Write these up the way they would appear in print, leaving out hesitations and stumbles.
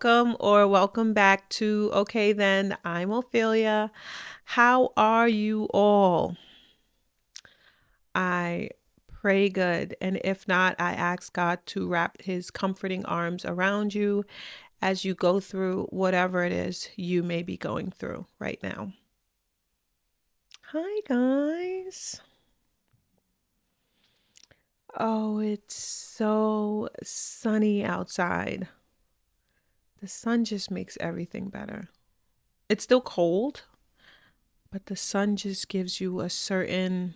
welcome back to Okay Then, I'm Ophelia. How are you all? I pray good, and if not, I ask God to wrap his comforting arms around you as you go through whatever it is you may be going through right now. Hi, guys. Oh, it's so sunny outside. The sun just makes everything better. It's still cold, but the sun just gives you a certain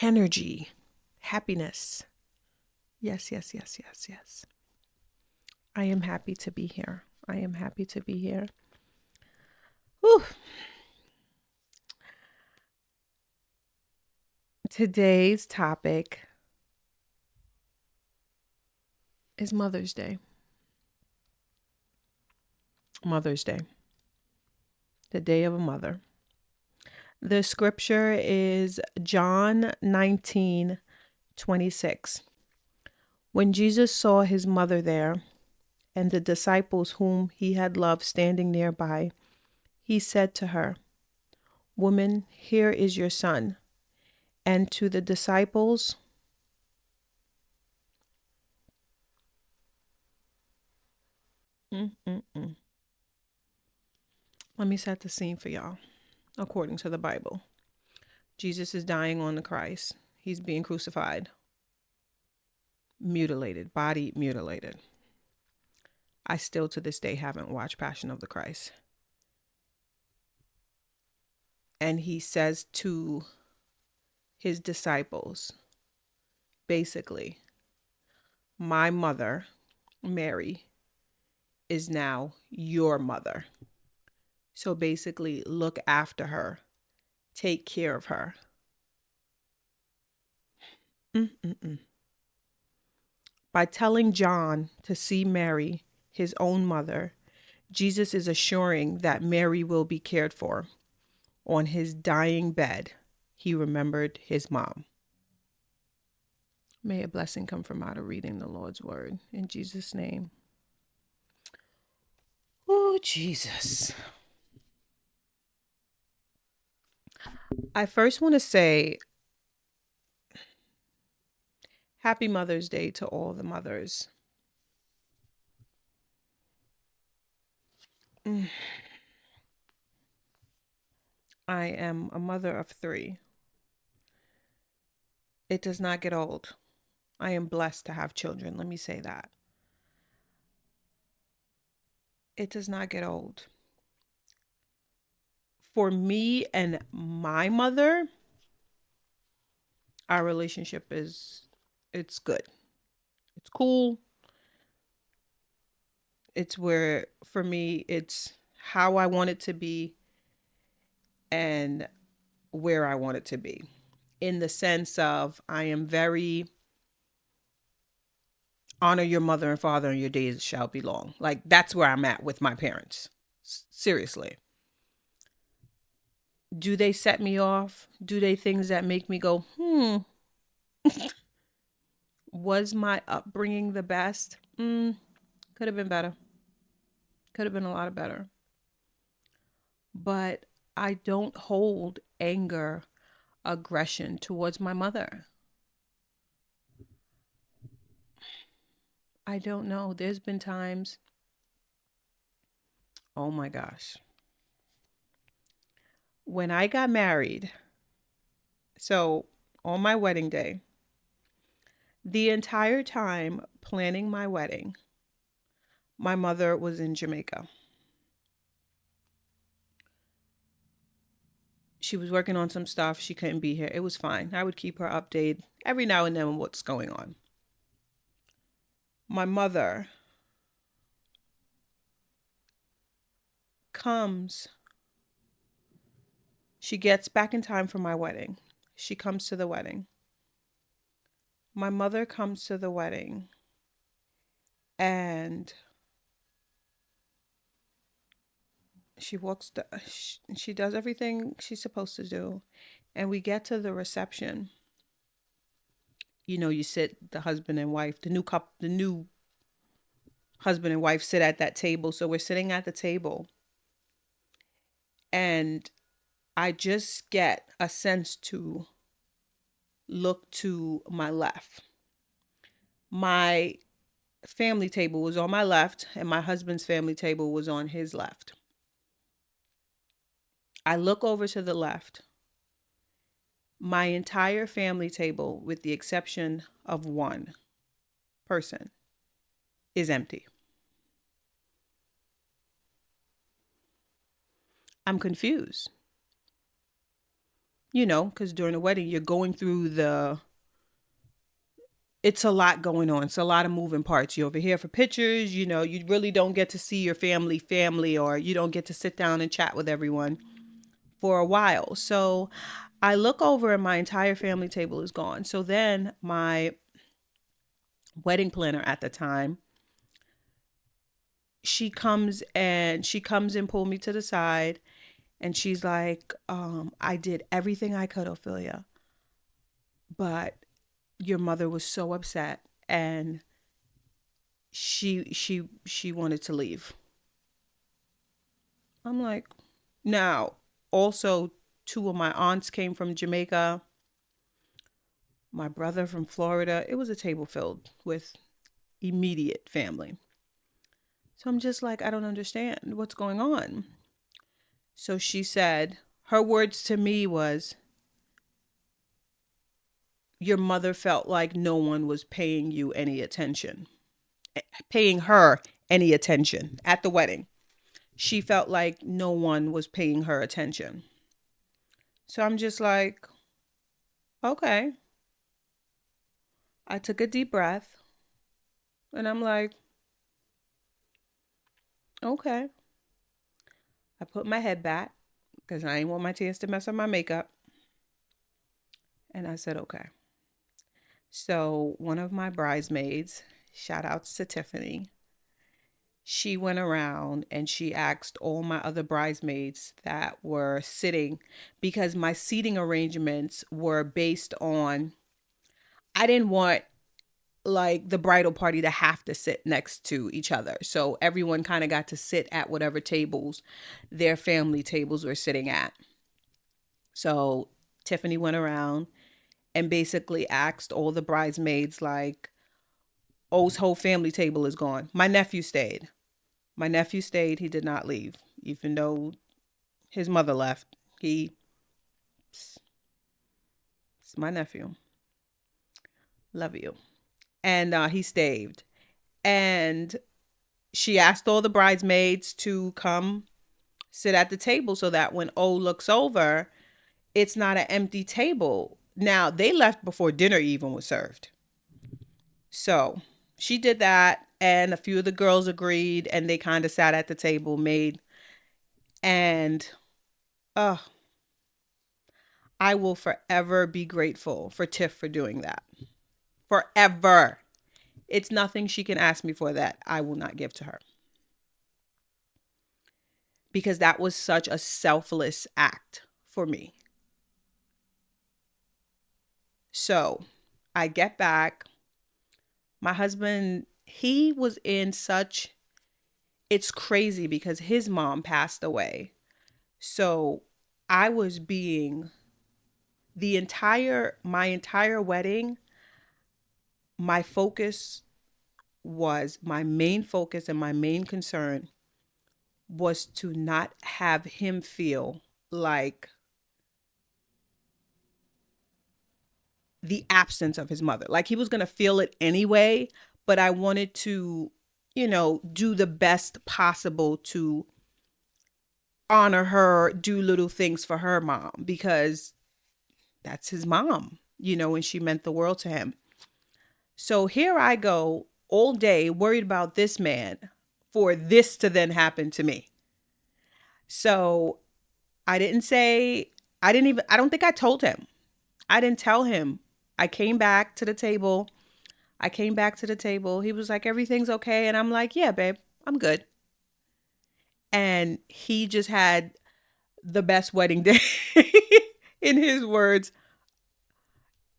energy, happiness. Yes, yes, yes, yes, yes. I am happy to be here. I am happy to be here. Whew. Today's topic is Mother's Day. Mother's Day, the day of a mother. The scripture is John 19:26. When Jesus saw his mother there and the disciples whom he had loved standing nearby, he said to her, "Woman, here is your son." And to the disciples, let me set the scene for y'all. According to the Bible, Jesus is dying on the Christ. He's being crucified, mutilated, body mutilated. I still to this day haven't watched Passion of the Christ. And he says to his disciples, basically, my mother, Mary, is now your mother. So basically, look after her, take care of her. By telling John to see Mary, his own mother, Jesus is assuring that Mary will be cared for. On his dying bed, he remembered his mom. May a blessing come from out of reading the Lord's word. In Jesus' name. Oh, Jesus. I first want to say Happy Mother's Day to all the mothers. I am a mother of 3. It does not get old. I am blessed to have children. Let me say that. It does not get old. For me and my mother, our relationship it's good. It's cool. It's where, for me, it's how I want it to be and where I want it to be. In the sense of, I am very honor your mother and father and your days shall be long. Like, that's where I'm at with my parents. Seriously. Do they set me off? Do they things that make me go, was my upbringing the best? Could have been better. Could have been a lot better. But I don't hold anger, aggression towards my mother. I don't know. There's been times, oh my gosh. When I got married, so on my wedding day, the entire time planning my wedding, my mother was in Jamaica. She was working on some stuff. She couldn't be here. It was fine. I would keep her updated every now and then on what's going on. My mother comes. She gets back in time for my wedding. She comes to the wedding. My mother comes to the wedding and she does everything she's supposed to do. And we get to the reception. You know, you sit, the husband and wife, the new couple, the new husband and wife sit at that table. So we're sitting at the table, and I just get a sense to look to my left. My family table was on my left, and my husband's family table was on his left. I look over to the left. My entire family table, with the exception of one person, is empty. I'm confused. Because during the wedding, you're going through it's a lot going on. It's a lot of moving parts. You're over here for pictures, you really don't get to see your family, or you don't get to sit down and chat with everyone for a while. So I look over and my entire family table is gone. So then my wedding planner at the time, she comes and pulled me to the side, and she's like, I did everything I could, Ophelia, but your mother was so upset, and she wanted to leave. I'm like, now, also, two of my aunts came from Jamaica, my brother from Florida. It was a table filled with immediate family. So I'm just like, I don't understand what's going on. So she said, her words to me was, your mother felt like no one was paying you any attention, paying her any attention at the wedding. She felt like no one was paying her attention. So I'm just like, okay. I took a deep breath, and I'm like, okay. I put my head back because I didn't want my tears to mess up my makeup. And I said, okay. So one of my bridesmaids, shout outs to Tiffany, she went around and she asked all my other bridesmaids that were sitting, because my seating arrangements were based on, I didn't want like the bridal party to have to sit next to each other. So everyone kind of got to sit at whatever tables their family tables were sitting at. So Tiffany went around and basically asked all the bridesmaids, like, O's whole family table is gone. My nephew stayed. He did not leave, even though his mother left. It's my nephew. Love you. And he stayed. And she asked all the bridesmaids to come sit at the table so that when O looks over, it's not an empty table. Now, they left before dinner even was served. So she did that, and a few of the girls agreed, and they kind of sat at the table, and I will forever be grateful for Tiff for doing that. Forever. It's nothing she can ask me for that I will not give to her. Because that was such a selfless act for me. So I get back. My husband, he was in such, it's crazy because his mom passed away. So I was being, my entire wedding, my main focus and my main concern was to not have him feel like the absence of his mother. Like he was going to feel it anyway, but I wanted to, do the best possible to honor her, do little things for her mom, because that's his mom, and she meant the world to him. So here I go all day worried about this man for this to then happen to me. So I don't think I told him. I didn't tell him. I came back to the table. He was like, everything's okay. And I'm like, yeah, babe, I'm good. And he just had the best wedding day. In his words,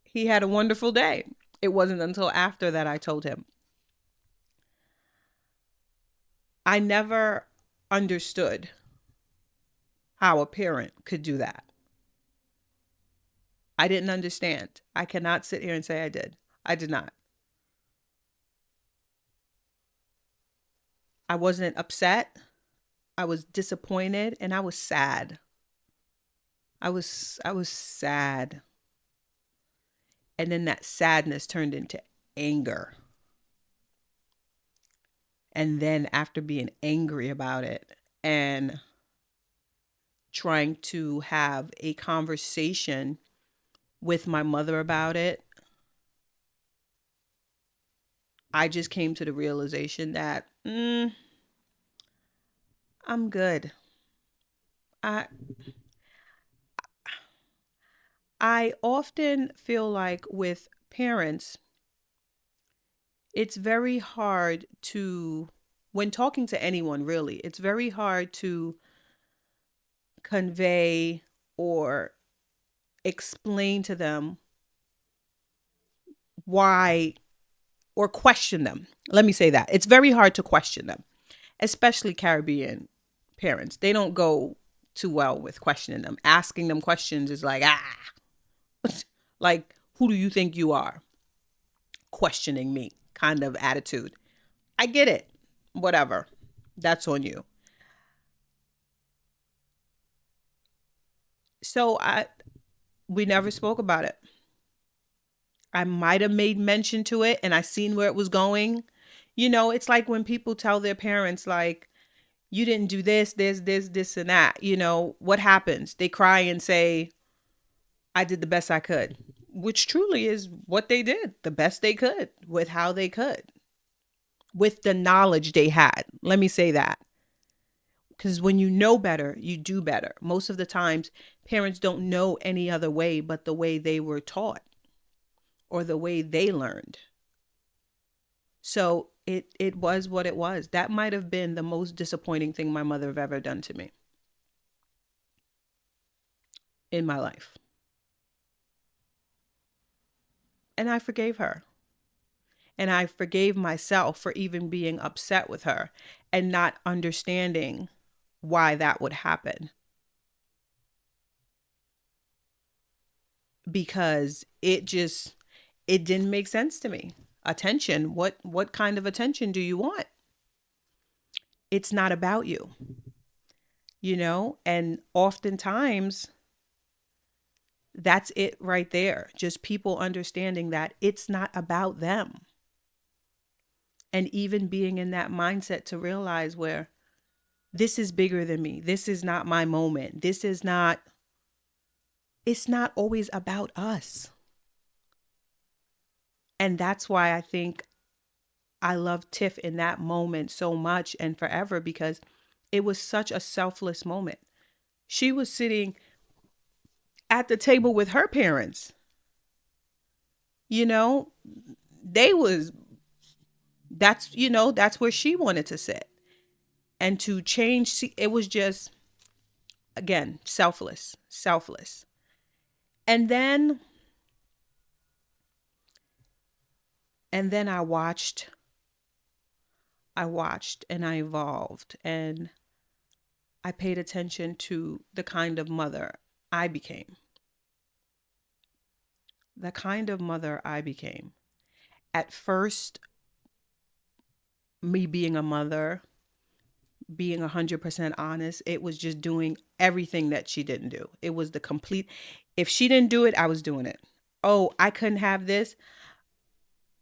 he had a wonderful day. It wasn't until after that I told him. I never understood how a parent could do that. I didn't understand. I cannot sit here and say I did. I did not. I wasn't upset. I was disappointed and I was sad. I was sad. And then that sadness turned into anger. And then after being angry about it and trying to have a conversation with my mother about it, I just came to the realization that I'm good. I I often feel like with parents, it's very hard to, when talking to anyone really, it's very hard to convey or explain to them why, or question them. Let me say that. It's very hard to question them, especially Caribbean parents. They don't go too well with questioning them. Asking them questions is like, like, who do you think you are? Questioning me kind of attitude. I get it. Whatever. That's on you. So we never spoke about it. I might have made mention to it and I seen where it was going. It's like when people tell their parents like, you didn't do this, and that. What happens? They cry and say, I did the best I could, which truly is what they did, the best they could with how they could, with the knowledge they had. Let me say that. Because when you know better, you do better. Most of the times, parents don't know any other way but the way they were taught or the way they learned. So it was what it was. That might have been the most disappointing thing my mother have ever done to me in my life. And I forgave her. And I forgave myself for even being upset with her and not understanding why that would happen. Because it didn't make sense to me. Attention, what kind of attention do you want? It's not about you. And oftentimes that's it right there. Just people understanding that it's not about them. And even being in that mindset to realize where this is bigger than me. This is not my moment. It's not always about us. And that's why I think I love Tiff in that moment so much and forever, because it was such a selfless moment. She was sitting at the table with her parents. They was that's where she wanted to sit. And to change, it was just, again, selfless. And then I watched and I evolved and I paid attention to the kind of mother I became. The kind of mother I became. At first, me being a mother, being 100% honest, it was just doing everything that she didn't do. It was the complete, if she didn't do it, I was doing it. Oh, I couldn't have this.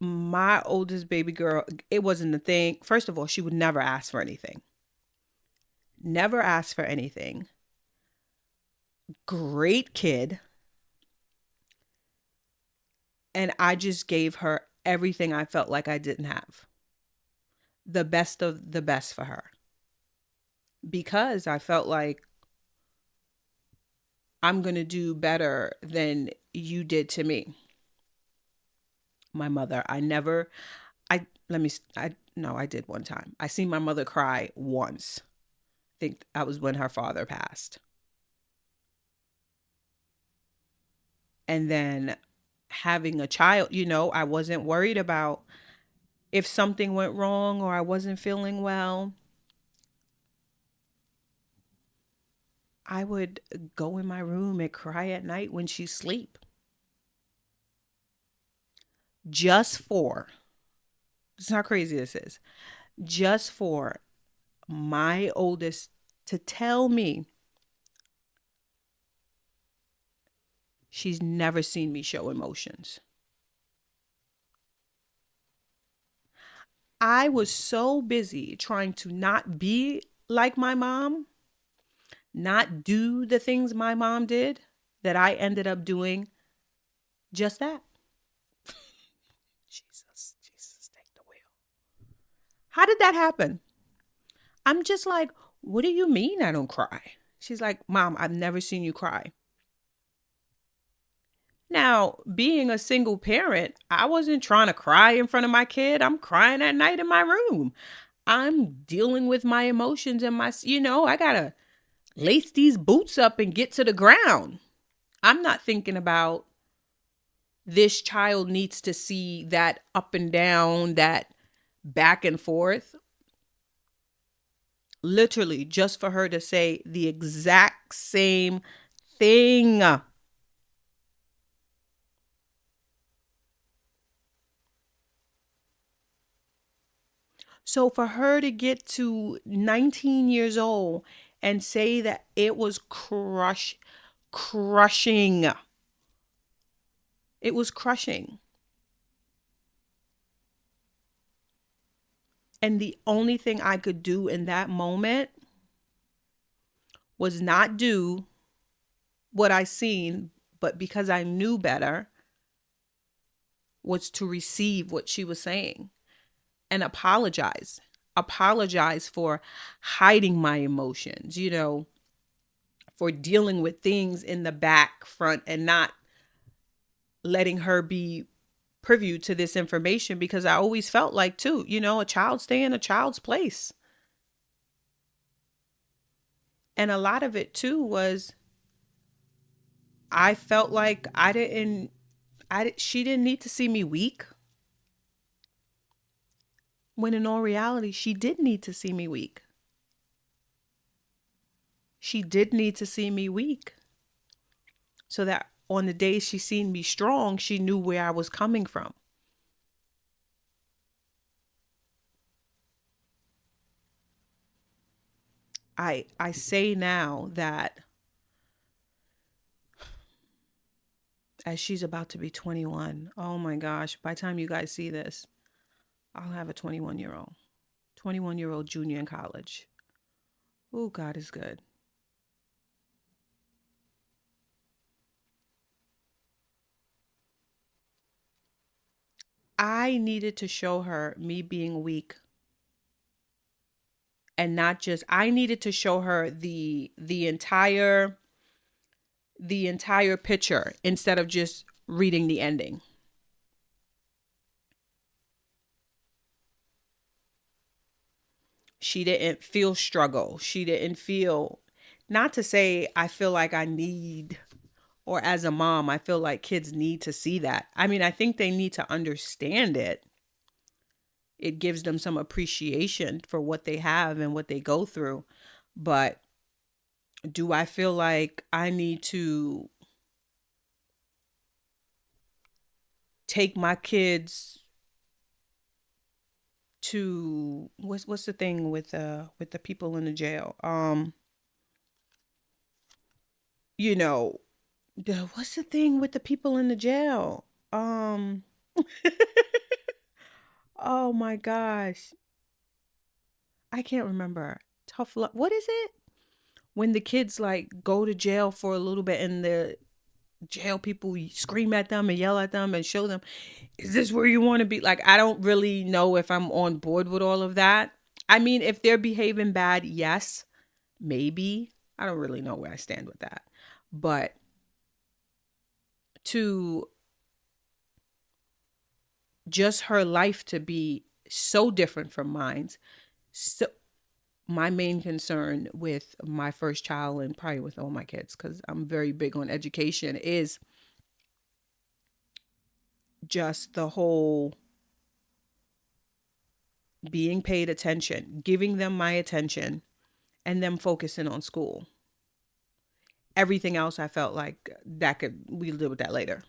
My oldest baby girl, it wasn't a thing. First of all, she would never ask for anything. Never ask for anything. Great kid. And I just gave her everything I felt like I didn't have. The best of the best for her. Because I felt like I'm going to do better than you did to me. My mother, no, I did one time. I seen my mother cry once. I think that was when her father passed. And then having a child, I wasn't worried about if something went wrong or I wasn't feeling well. I would go in my room and cry at night when she's asleep. Just for, this is how crazy this is, just for my oldest to tell me she's never seen me show emotions. I was so busy trying to not be like my mom, not do the things my mom did, that I ended up doing just that. Jesus, take the wheel. How did that happen? I'm just like, what do you mean I don't cry? She's like, Mom, I've never seen you cry. Now, being a single parent, I wasn't trying to cry in front of my kid. I'm crying at night in my room. I'm dealing with my emotions and I got to lace these boots up and get to the ground. I'm not thinking about this child needs to see that up and down, that back and forth. Literally, just for her to say the exact same thing. So for her to get to 19 years old and say that it was crushing. It was crushing. And the only thing I could do in that moment was not do what I seen, but because I knew better, was to receive what she was saying and apologize. Apologize for hiding my emotions, for dealing with things in the back, front, and not letting her be privy to this information, because I always felt like, too, a child stay in a child's place. And a lot of it, too, was I felt like she didn't need to see me weak. When in all reality, she did need to see me weak. She did need to see me weak, so that on the days she seen me strong, she knew where I was coming from. I say now that as she's about to be 21, oh my gosh, by the time you guys see this, I'll have a 21-year-old junior in college. Oh, God is good. I needed to show her me being weak, and not just, I needed to show her the entire picture instead of just reading the ending. She didn't feel struggle. She didn't feel, not to say I feel like I need, or as a mom, I feel like kids need to see that. I mean, I think they need to understand it. It gives them some appreciation for what they have and what they go through. But do I feel like I need to take my kids to, what's the thing with the people in the jail? You know, what's the thing with the people in the jail? Um, oh my gosh, I can't remember. Tough luck. What is it? When the kids like go to jail for a little bit and the jail people scream at them and yell at them and show them, is this where you want to be? Like, I don't really know if I'm on board with all of that. I mean, if they're behaving bad, yes, maybe. I don't really know where I stand with that. But to just her life to be so different from mine. So my main concern with my first child, and probably with all my kids, because I'm very big on education, is just the whole being paid attention, giving them my attention, and them focusing on school. everything else, I felt like we'll deal with that later.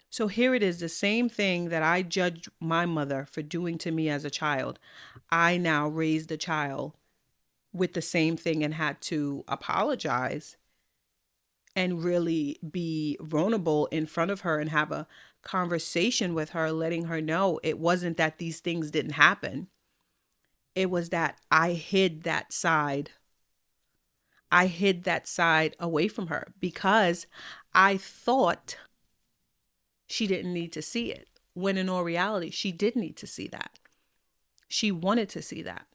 So here it is, the same thing that I judged my mother for doing to me as a child. I now raised a child with the same thing and had to apologize and really be vulnerable in front of her and have a conversation with her, letting her know it wasn't that these things didn't happen. It was that I hid that side. I hid that side away from her because I thought she didn't need to see it, when in all reality, she did need to see that. She wanted to see that.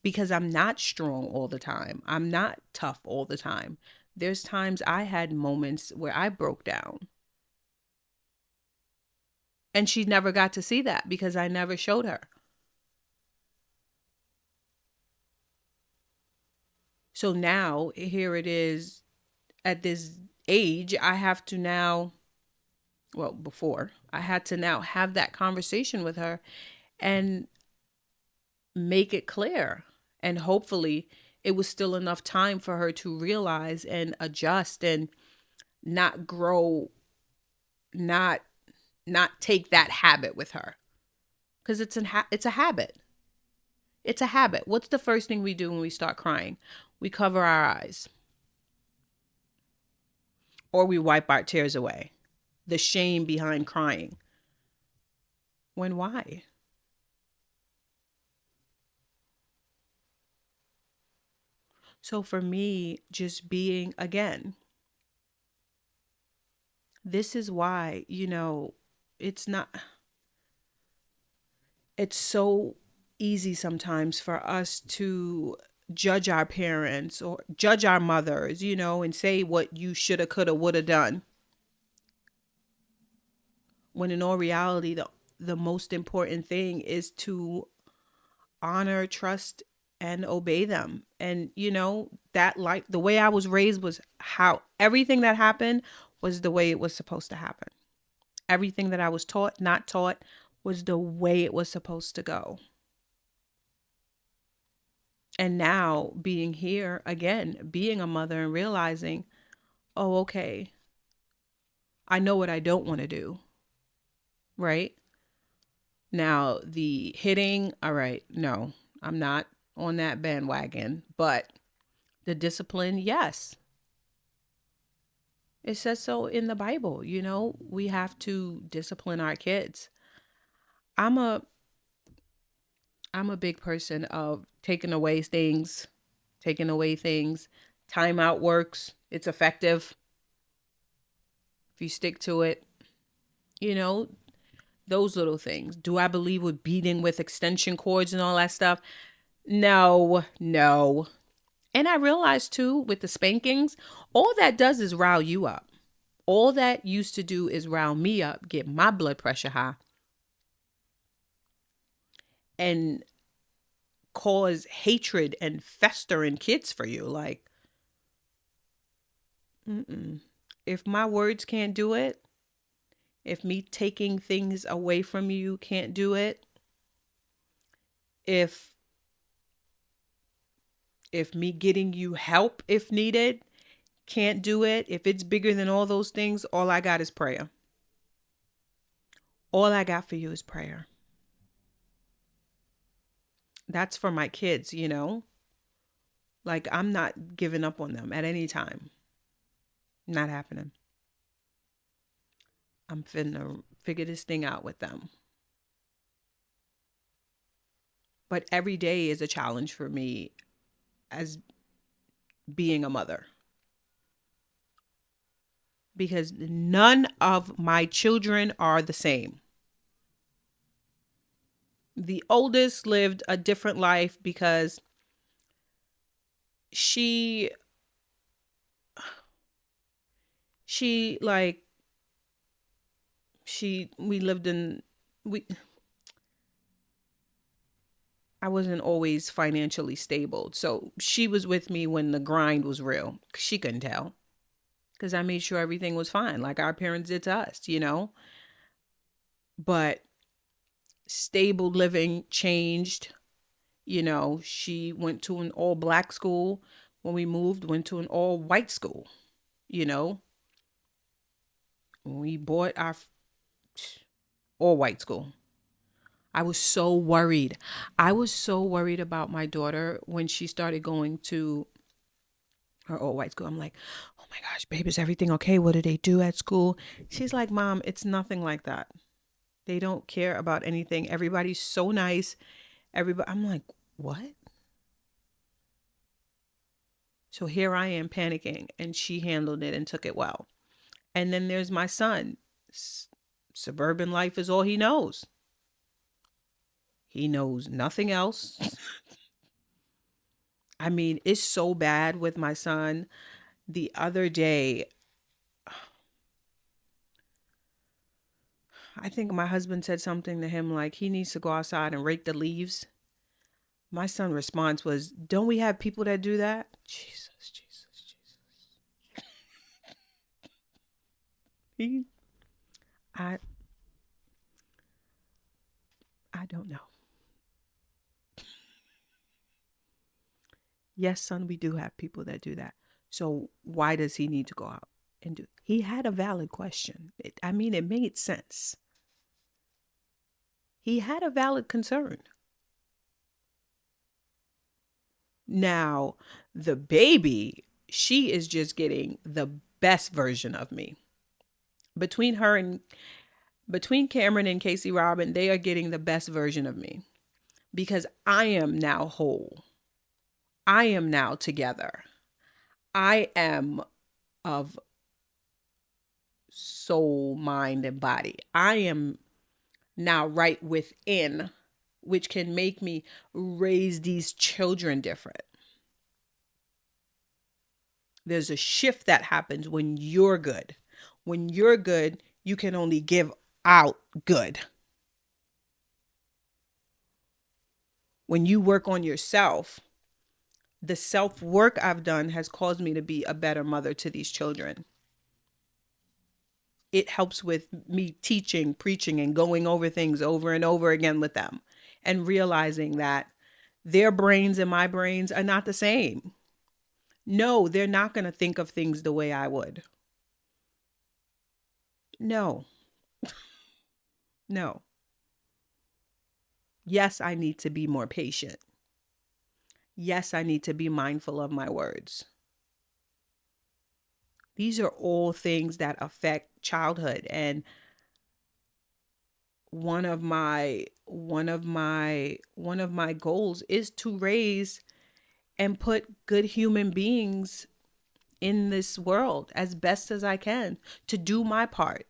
Because I'm not strong all the time. I'm not tough all the time. There's times I had moments where I broke down. And she never got to see that because I never showed her. So now, here it is, at this age, I have to now, well, before, I had to now have that conversation with her and make it clear. And hopefully it was still enough time for her to realize and adjust and not grow, not take that habit with her. Because it's a habit. It's a habit. What's the first thing we do when we start crying? We cover our eyes. Or we wipe our tears away. The shame behind crying. When why? So for me, just being, again, this is why, it's not, it's so easy sometimes for us to judge our parents or judge our mothers, and say what you shoulda, coulda, woulda done. When in all reality, the most important thing is to honor, trust, and obey them. And that, like, the way I was raised was how everything that happened was the way it was supposed to happen. Everything that I was taught, not taught, was the way it was supposed to go. And now being here again, being a mother and realizing, oh, okay, I know what I don't want to do. Right? Now, the hitting, all right, no, I'm not on that bandwagon, but the discipline, yes. It says so in the Bible, we have to discipline our kids. I'm a big person of taking away things. Timeout works. It's effective. If you stick to it, those little things. Do I believe with beating with extension cords and all that stuff? No. And I realized too, with the spankings, all that does is rile you up. All that used to do is rile me up, get my blood pressure high, and cause hatred and fester in kids for you. Like, if my words can't do it, if me taking things away from you can't do it, if me getting you help if needed can't do it, if it's bigger than all those things, all I got is prayer. All I got for you is prayer. That's for my kids, Like, I'm not giving up on them at any time. Not happening. I'm finna figure this thing out with them. But every day is a challenge for me as being a mother. Because none of my children are the same. The oldest lived a different life because she we lived in, I wasn't always financially stable. So she was with me when the grind was real. She couldn't tell. Because I made sure everything was fine, like our parents did to us, But stable living changed. She went to an all black school. When we moved, went to an all white school. You know, when we bought our all white school. I was so worried. I was so worried about my daughter when she started going to her all white school. I'm like, oh my gosh, babe, is everything okay? What do they do at school? She's like, Mom, it's nothing like that. They don't care about anything. Everybody's so nice. Everybody, I'm like, what? So here I am panicking, and she handled it and took it well. And then there's my son. Suburban life is all he knows. He knows nothing else. I mean, it's so bad with my son. The other day, I think my husband said something to him like he needs to go outside and rake the leaves. My son's response was, don't we have people that do that? Jesus, Jesus, Jesus. He, I, I don't know. Yes, son, we do have people that do that. So why does he need to go out and do? He had a valid question. It made sense. He had a valid concern. Now, the baby, she is just getting the best version of me. Between Cameron and Casey Robin, they are getting the best version of me because I am now whole. I am now together. I am of soul, mind, and body. I am now right within, which can make me raise these children different. There's a shift that happens when you're good. When you're good, you can only give out good. When you work on yourself, the self-work I've done has caused me to be a better mother to these children. It helps with me teaching, preaching, and going over things over and over again with them and realizing that their brains and my brains are not the same. No, they're not going to think of things the way I would. No, no. Yes, I need to be more patient. Yes, I need to be mindful of my words. These are all things that affect childhood. And one of my goals is to raise and put good human beings in this world as best as I can, to do my part.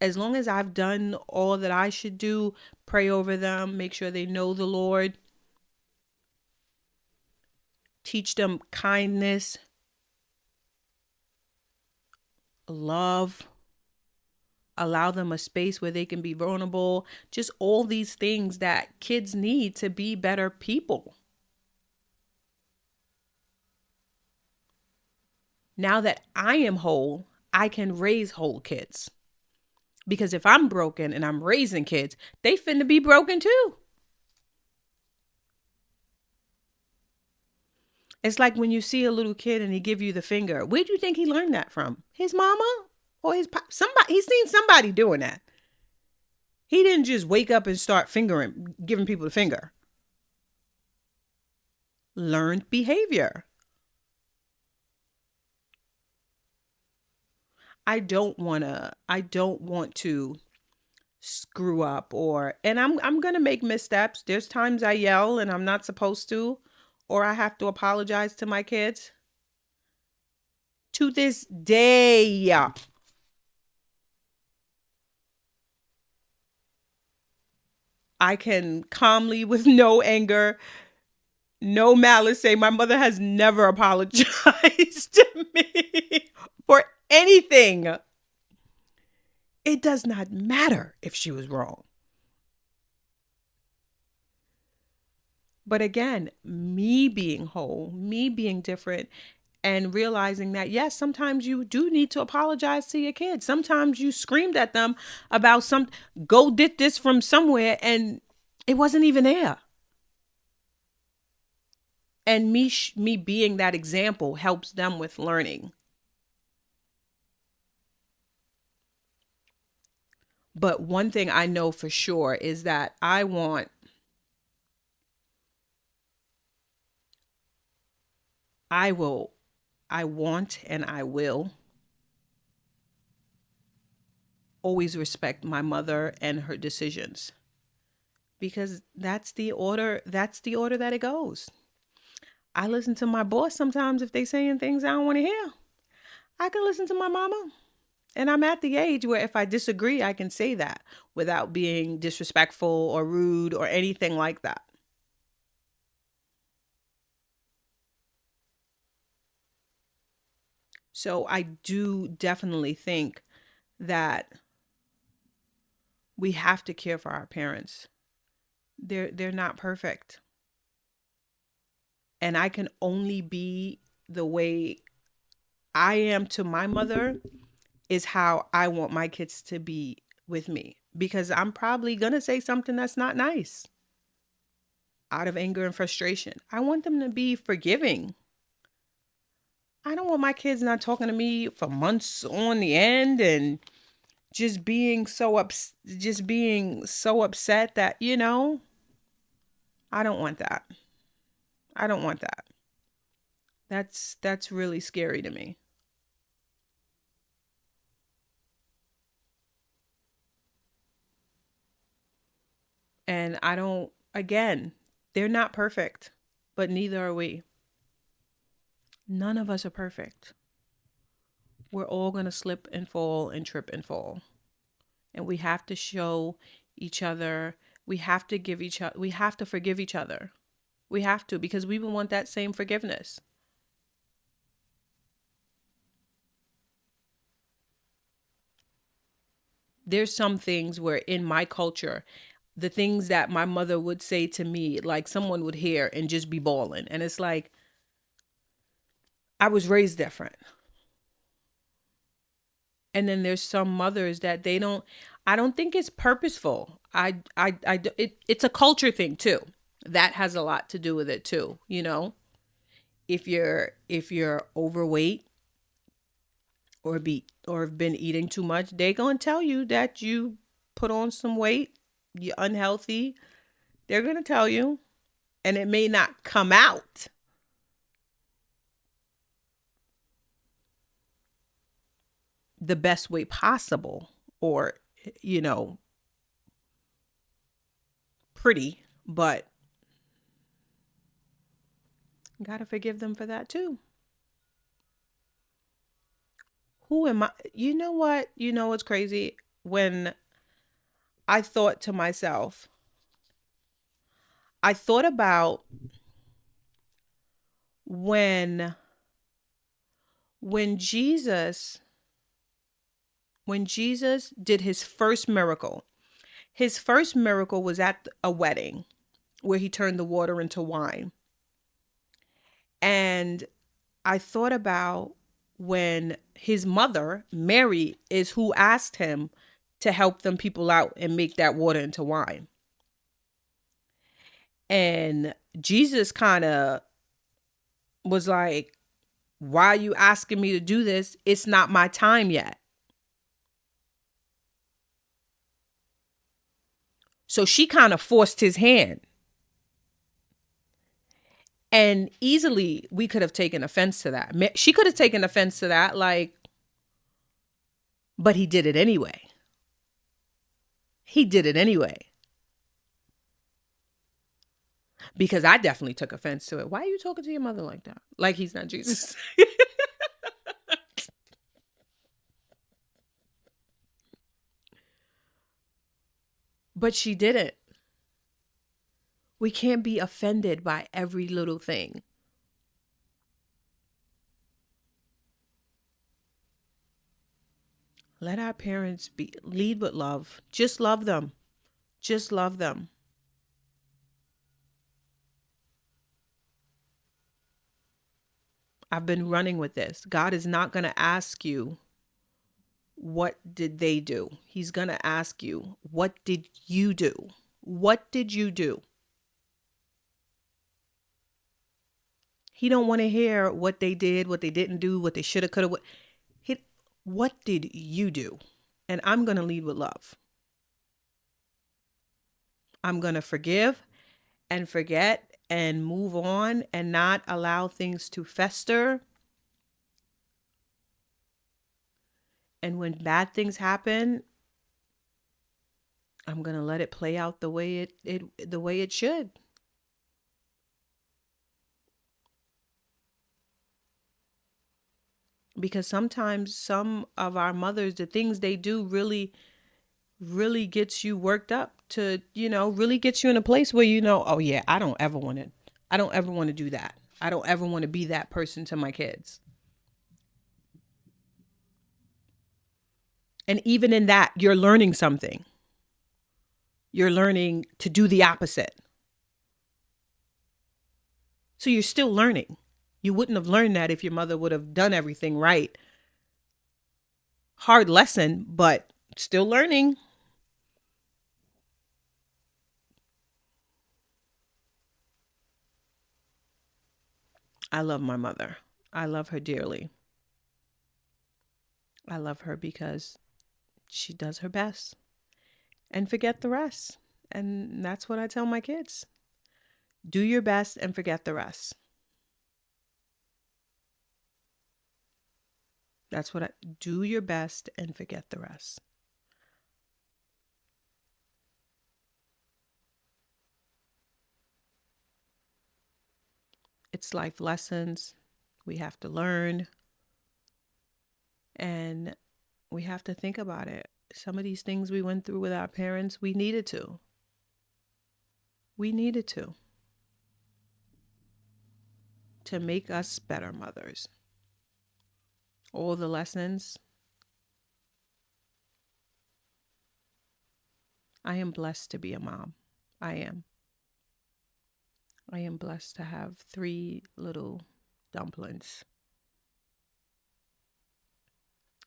As long as I've done all that I should do, pray over them, make sure they know the Lord, teach them kindness, love, allow them a space where they can be vulnerable, just all these things that kids need to be better people. Now that I am whole, I can raise whole kids. Because if I'm broken and I'm raising kids, they finna be broken too. It's like when you see a little kid and he give you the finger. Where do you think he learned that from? His mama or his pop? Somebody, he's seen somebody doing that. He didn't just wake up and start giving people the finger. Learned behavior. I don't want to screw up and I'm going to make missteps. There's times I yell and I'm not supposed to, or I have to apologize to my kids. To this day, I can calmly, with no anger, no malice, say my mother has never apologized to me for anything. It does not matter if she was wrong. But again, me being whole, me being different, And realizing that, yes, sometimes you do need to apologize to your kids. Sometimes you screamed at them about go get this from somewhere and it wasn't even there. And me being that example helps them with learning. But one thing I know for sure is that I want I will I want and I will always respect my mother and her decisions, because that's the order that it goes. I listen to my boss sometimes if they saying things I don't want to hear. I can listen to my mama. And I'm at the age where if I disagree, I can say that without being disrespectful or rude or anything like that. So I do definitely think that we have to care for our parents. They're not perfect. And I can only be the way I am to my mother is how I want my kids to be with me, because I'm probably going to say something that's not nice out of anger and frustration. I want them to be forgiving. I don't want my kids not talking to me for months on the end and just being so upset that, I don't want that. I don't want that. That's really scary to me. And I don't, again, they're not perfect, but neither are we. None of us are perfect. We're all going to slip and fall and trip and fall. And we have to show each other, we have to forgive each other. We have to, because we will want that same forgiveness. There's some things where in my culture, the things that my mother would say to me, like someone would hear and just be bawling. And it's like, I was raised different. And then there's some mothers that I don't think it's purposeful. It's a culture thing too. That has a lot to do with it too. If you're overweight or have been eating too much, they gonna tell you that you put on some weight, you're unhealthy. They're gonna tell you, and it may not come out the best way possible, or you know pretty, but gotta forgive them for that too. Who am I? You know what? You know what's crazy? When I thought to myself, I thought about when when Jesus when Jesus did his first miracle. His first miracle was at a wedding where he turned the water into wine. And I thought about when his mother, Mary, is who asked him to help them people out and make that water into wine. And Jesus kind of was like, why are you asking me to do this? It's not my time yet. So she kind of forced his hand. And easily we could have taken offense to that. She could have taken offense to that, like, but he did it anyway. He did it anyway. Because I definitely took offense to it. Why are you talking to your mother like that? Like he's not Jesus. But she didn't. We can't be offended by every little thing. Let our parents lead with love. Just love them. Just love them. I've been running with this. God is not going to ask you, what did they do? He's going to ask you, what did you do? What did you do? He don't want to hear what they did, what they didn't do, what they should have, could have. What did you do? And I'm going to lead with love. I'm going to forgive and forget and move on and not allow things to fester. And when bad things happen, I'm going to let it play out the way it should. Because sometimes some of our mothers, the things they do really gets you worked up to, really gets you in a place where oh yeah, I don't ever want to do that. I don't ever want to be that person to my kids. And even in that, you're learning something. You're learning to do the opposite. So you're still learning. You wouldn't have learned that if your mother would have done everything right. Hard lesson, but still learning. I love my mother. I love her dearly. I love her because she does her best and forget the rest. And that's what I tell my kids. Do your best and forget the rest. Do your best and forget the rest. It's life lessons we have to learn, and we have to think about it. Some of these things we went through with our parents, we needed to. To make us better mothers. All the lessons. I am blessed to be a mom. I am. I am blessed to have 3 little dumplings.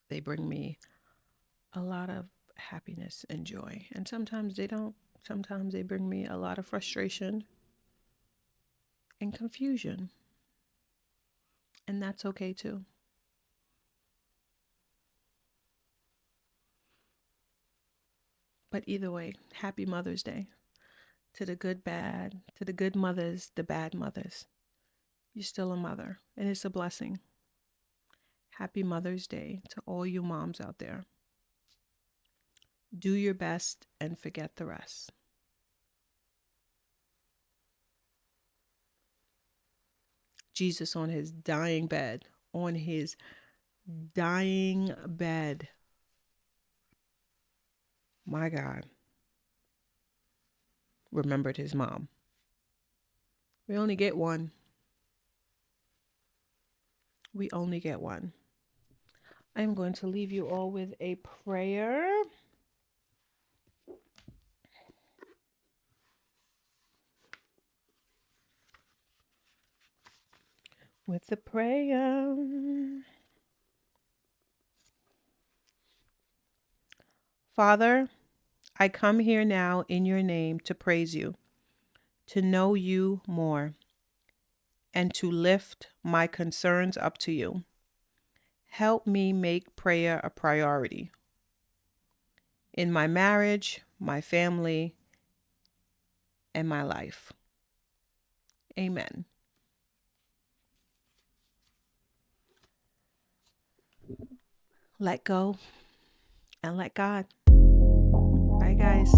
They bring me a lot of happiness and joy. And sometimes they don't. Sometimes they bring me a lot of frustration and confusion. And that's okay too. But either way, happy Mother's Day. To the good mothers, the bad mothers. You're still a mother, and it's a blessing. Happy Mother's Day to all you moms out there. Do your best and forget the rest. Jesus on his dying bed, my God, remembered his mom. We only get one. We only get one. I'm going to leave you all with a prayer. With the prayer. Father, I come here now in your name to praise you, to know you more, and to lift my concerns up to you. Help me make prayer a priority in my marriage, my family, and my life. Amen. Let go and let God. Bye, guys.